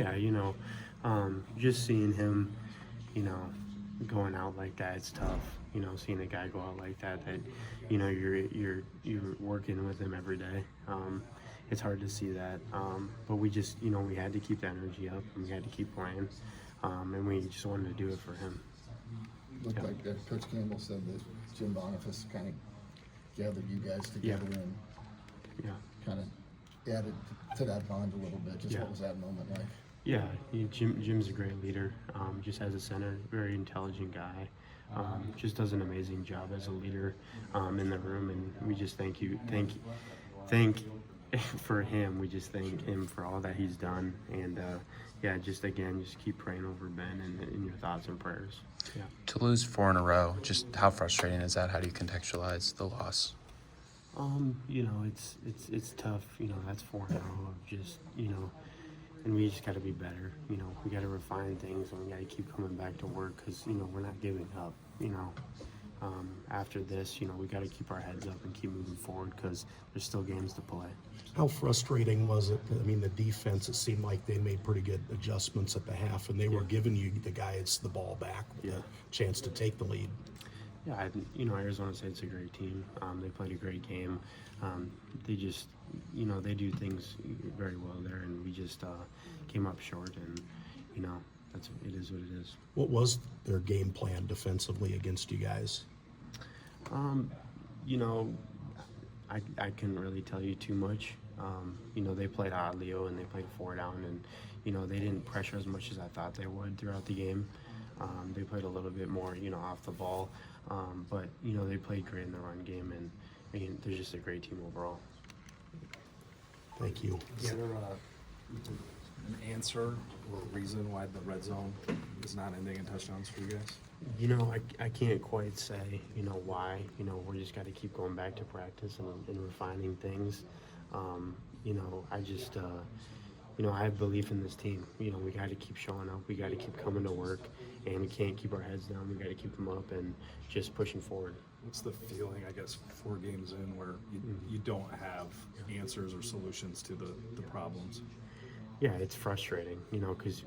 Yeah, just seeing him, you know, going out like that, it's tough. Seeing a guy go out like that you're working with him every day. It's hard to see that. But we just, we had to keep the energy up and we had to keep playing. And we just wanted to do it for him. Looked like Coach Campbell said that Jim Boniface kind of gathered you guys together and kind of added to that bond a little bit. Just what was that moment like? Yeah, Jim's a great leader. Just as a center, very intelligent guy. Just does an amazing job as a leader in the room, and we just thank for him. We just thank him for all that he's done, and just keep praying over Ben and in your thoughts and prayers. Yeah. To lose 4 in a row, just how frustrating is that? How do you contextualize the loss? It's tough. That's 4 in a row of just and we just got to be better. We got to refine things, and we got to keep coming back to work because we're not giving up. After this, we got to keep our heads up and keep moving forward because there's still games to play. How frustrating was it? I mean, the defense, it seemed like they made pretty good adjustments at the half, and they were giving you, the guys, the ball back with a chance to take the lead. Yeah, Arizona State's a great team. They played a great game. They just, they do things very well there, and we just came up short, and, it is what it is. What was their game plan defensively against you guys? I couldn't really tell you too much. They played Leo and they played 4 down, and, they didn't pressure as much as I thought they would throughout the game. They played a little bit more, off the ball. But, they played great in the run game, and they're just a great team overall. Thank you. Is there an answer or a reason why the red zone is not ending in touchdowns for you guys? I can't quite say, why. We just got to keep going back to practice and refining things. I just, I have belief in this team. We got to keep showing up. We got to keep coming to work, and we can't keep our heads down. We got to keep them up and just pushing forward. What's the feeling, I guess, 4 games in where you don't have answers or solutions to the problems? Yeah, it's frustrating, because,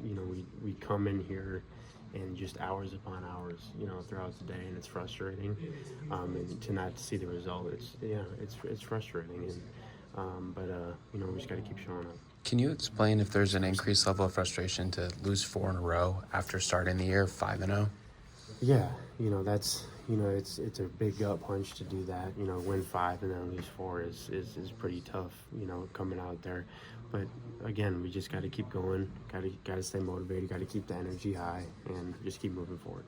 we come in here and just hours upon hours, throughout the day, and it's frustrating. And to not see the result, it's frustrating. And, but we just got to keep showing up. Can you explain if there's an increased level of frustration to lose 4 in a row after starting the year 5-0? Yeah, that's it's a big gut punch to do that. Win 5 and then lose 4 is pretty tough. Coming out there, but again, we just got to keep going. Got to stay motivated. Got to keep the energy high and just keep moving forward.